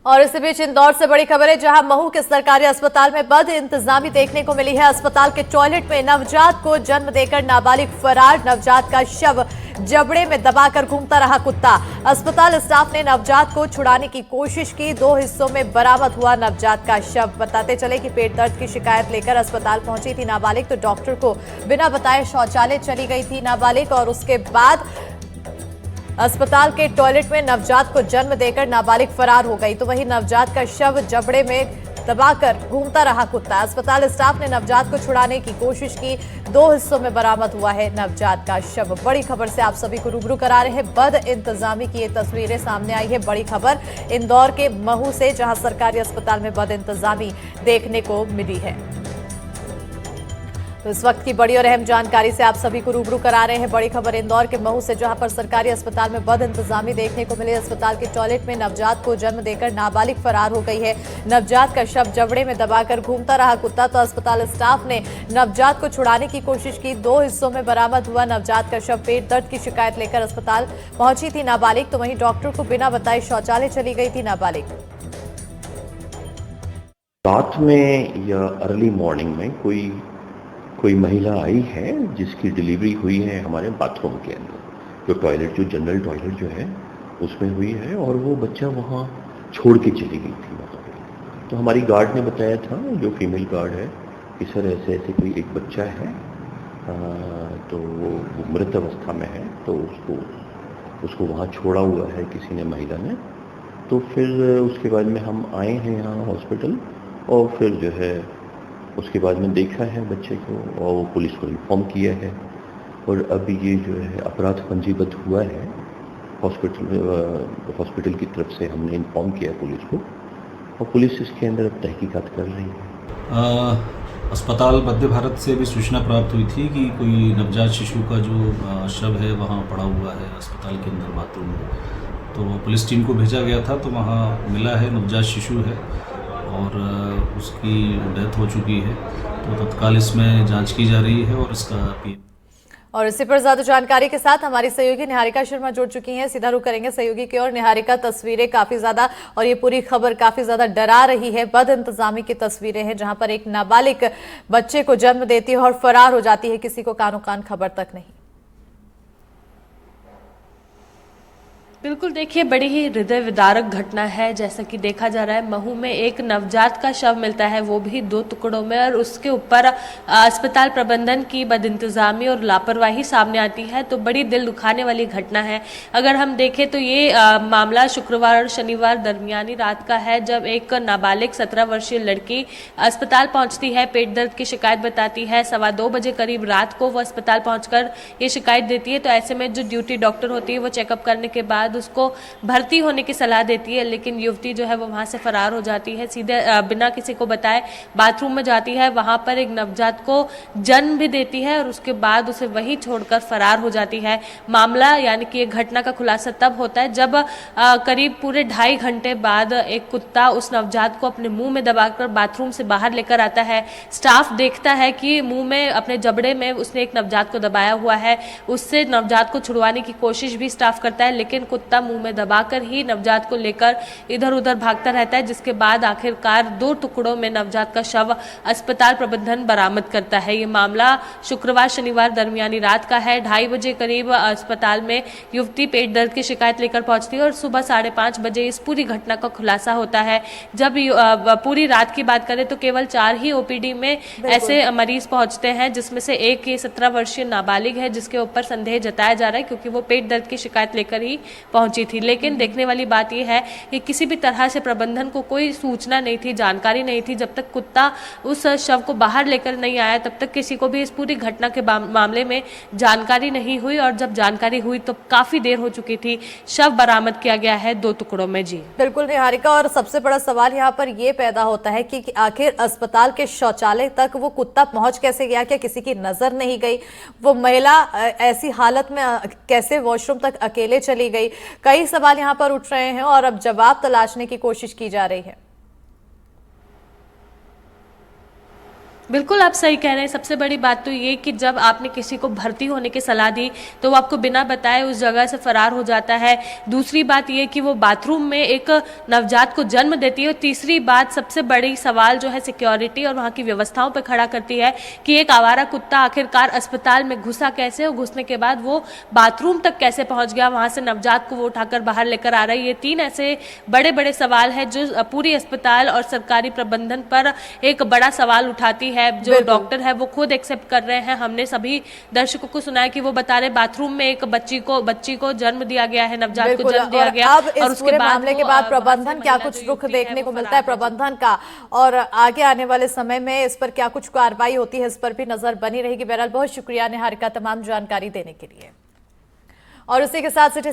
और इसी बीच इंदौर से बड़ी खबर है, जहां महू के सरकारी अस्पताल में बद इंतजामी देखने को मिली है। अस्पताल के टॉयलेट में नवजात को जन्म देकर नाबालिग फरार, नवजात का शव जबड़े में दबाकर घूमता रहा कुत्ता। अस्पताल स्टाफ ने नवजात को छुड़ाने की कोशिश की, 2 हिस्सों में बरामद हुआ नवजात का शव। बताते चले कि पेट दर्द की शिकायत लेकर अस्पताल पहुंची थी नाबालिग, तो डॉक्टर को बिना बताए शौचालय चली गई थी नाबालिग और उसके बाद अस्पताल के टॉयलेट में नवजात को जन्म देकर नाबालिग फरार हो गई। तो वहीं नवजात का शव जबड़े में दबाकर घूमता रहा कुत्ता। अस्पताल स्टाफ ने नवजात को छुड़ाने की कोशिश की, 2 हिस्सों में बरामद हुआ है नवजात का शव। बड़ी खबर से आप सभी को रूबरू करा रहे हैं। बद इंतजामी की ये तस्वीरें सामने आई है। बड़ी खबर इंदौर के महू से, जहां सरकारी अस्पताल में बद इंतजामी देखने को मिली है। तो इस वक्त की बड़ी और अहम जानकारी से आप सभी को रूबरू करा रहे हैं। बड़ी खबर इंदौर के महू से, जहां पर सरकारी अस्पताल में बद इंतजामी देखने को मिली। अस्पताल के टॉयलेट में नवजात को जन्म देकर नाबालिग फरार हो गई है। नवजात का शव जबड़े में दबाकर घूमता रहा कुत्ता। तो अस्पताल स्टाफ ने नवजात को छुड़ाने की कोशिश की, 2 हिस्सों में बरामद हुआ नवजात का शव। पेट दर्द की शिकायत लेकर अस्पताल पहुंची थी नाबालिग, तो वहीं डॉक्टर को बिना बताए शौचालय चली गई थी नाबालिग। रात में या अर्ली मॉर्निंग में कोई महिला आई है जिसकी डिलीवरी हुई है हमारे बाथरूम के अंदर, जो टॉयलेट, जो जनरल टॉयलेट जो है उसमें हुई है, और वो बच्चा वहाँ छोड़ के चली गई थी वहाँ पे। तो हमारी गार्ड ने बताया था, जो फीमेल गार्ड है, कि सर ऐसे ऐसे कोई एक बच्चा है, तो वो मृत अवस्था में है, तो उसको वहाँ छोड़ा हुआ है किसी ने, महिला ने। तो फिर उसके बाद में हम आए हैं यहाँ हॉस्पिटल, और फिर जो है उसके बाद में देखा है बच्चे को, और वो पुलिस को इन्फॉर्म किया है। और अभी ये जो है अपराध पंजीबद्ध हुआ है, हॉस्पिटल की तरफ से हमने इन्फॉर्म किया पुलिस को, और पुलिस इसके अंदर अब तहकीकात कर रही है। अस्पताल मध्य भारत से भी सूचना प्राप्त हुई थी कि कोई नवजात शिशु का जो शव है वहाँ पड़ा हुआ है अस्पताल के अंदर बाथरूम में। तो पुलिस टीम को भेजा गया था, तो वहाँ मिला है नवजात शिशु है और उसकी डेथ हो चुकी है। तो तत्काल इसमें जांच की जा रही है और इसका और इसी पर ज्यादा जानकारी के साथ हमारी सहयोगी निहारिका शर्मा जुड़ चुकी हैं। सीधा रुख करेंगे सहयोगी की ओर। निहारिका, तस्वीरें काफी ज्यादा, और ये पूरी खबर काफी ज्यादा डरा रही है। बद इंतजामी की तस्वीरें हैं, जहां पर एक नाबालिग बच्चे को जन्म देती है और फरार हो जाती है, किसी को कानो कान खबर तक नहीं। बिल्कुल, देखिए बड़ी ही हृदय विदारक घटना है। जैसा कि देखा जा रहा है, महू में एक नवजात का शव मिलता है, वो भी 2 टुकड़ों में, और उसके ऊपर अस्पताल प्रबंधन की बदइंतजामी और लापरवाही सामने आती है। तो बड़ी दिल दुखाने वाली घटना है। अगर हम देखें तो ये मामला शुक्रवार और शनिवार दरमियानी रात का है, जब एक नाबालिग 17 वर्षीय लड़की अस्पताल पहुंचती है, पेट दर्द की शिकायत बताती है। 2:15 बजे करीब रात को वो अस्पताल पहुंचकर ये शिकायत देती है। तो ऐसे में जो ड्यूटी डॉक्टर होती है वो चेकअप करने के बाद उसको भर्ती होने की सलाह देती है, लेकिन युवती जो है वो वहां से फरार हो जाती है। सीधे बिना किसी को बताए बाथरूम में जाती है, वहां पर एक नवजात को जन्म भी देती है और उसके बाद उसे वहीं छोड़कर फरार हो जाती है। मामला यानी कि एक घटना का खुलासा तब होता है जब करीब पूरे 2.5 घंटे बाद एक कुत्ता उस नवजात को अपने मुंह में दबाकर बाथरूम से बाहर लेकर आता है। स्टाफ देखता है कि मुंह में, अपने जबड़े में उसने एक नवजात को दबाया हुआ है। उससे नवजात को छुड़वाने की कोशिश भी स्टाफ करता है, लेकिन कुत्ता मुंह में दबाकर ही नवजात को लेकर इधर उधर भागता रहता है, जिसके बाद आखिरकार 2 टुकड़ों में नवजात का शव अस्पताल प्रबंधन बरामद करता है। ये मामला शुक्रवार शनिवार दरमियानी रात का है। 2:30 बजे करीब अस्पताल में युवती पेट दर्द की शिकायत लेकर पहुंचती है और सुबह 5:30 बजे इस पूरी घटना का खुलासा होता है। जब पूरी रात की बात करें तो केवल 4 ही ओपीडी में ऐसे मरीज पहुंचते हैं, जिसमें से एक ये 17 वर्षीय नाबालिग है, जिसके ऊपर संदेह जताया जा रहा है, क्योंकि वो पेट दर्द की शिकायत लेकर ही पहुंची थी। लेकिन देखने वाली बात यह है कि किसी भी तरह से प्रबंधन को कोई सूचना नहीं थी, जानकारी नहीं थी। जब तक कुत्ता उस शव को बाहर लेकर नहीं आया, तब तक किसी को भी इस पूरी घटना के मामले में जानकारी नहीं हुई, और जब जानकारी हुई तो काफी देर हो चुकी थी। शव बरामद किया गया है 2 टुकड़ों में। जी बिल्कुल निहारिका, और सबसे बड़ा सवाल यहाँ पर यह पैदा होता है कि आखिर अस्पताल के शौचालय तक वो कुत्ता पहुंच कैसे गया? क्या किसी की नजर नहीं गई? वो महिला ऐसी हालत में कैसे वॉशरूम तक अकेले चली गई? कई सवाल यहाँ पर उठ रहे हैं और अब जवाब तलाशने की कोशिश की जा रही है। बिल्कुल आप सही कह रहे हैं। सबसे बड़ी बात तो ये कि जब आपने किसी को भर्ती होने की सलाह दी तो वो आपको बिना बताए उस जगह से फरार हो जाता है। दूसरी बात ये कि वो बाथरूम में एक नवजात को जन्म देती है। और तीसरी बात सबसे बड़ी सवाल जो है सिक्योरिटी और वहाँ की व्यवस्थाओं पर खड़ा करती है कि एक आवारा कुत्ता आखिरकार अस्पताल में घुसा कैसे और घुसने के बाद वो बाथरूम तक कैसे पहुंच गया, वहां से नवजात को वो उठाकर बाहर लेकर आ रहा है। ये 3 ऐसे बड़े बड़े सवाल है जो पूरी अस्पताल और सरकारी प्रबंधन पर एक बड़ा सवाल उठाती है। जो बिल्कुल। डॉक्टर है वो खुद एक्सेप्ट कर रहे हैं। हमने सभी दर्शकों को सुना है कि वो बता रहे बाथरूम में एक बच्ची को जन्म दिया गया है, नवजात को बिल्कुल। जन्म दिया और गया। अब और इस उसके पूरे बाद मामले के वो, बाद वहां से प्रबंधन क्या महिला कुछ जो रुख युवती है, देखने को वो मिलता है फरार हो प्रबंधन का, और आगे आने वाले समय में इस पर क्या कुछ कार्रवाई होती है, इस पर भी नजर बनी रहेगी। बहरहाल बहुत शुक्रिया निहारिका तमाम जानकारी देने के लिए। और उसी के साथ सिटी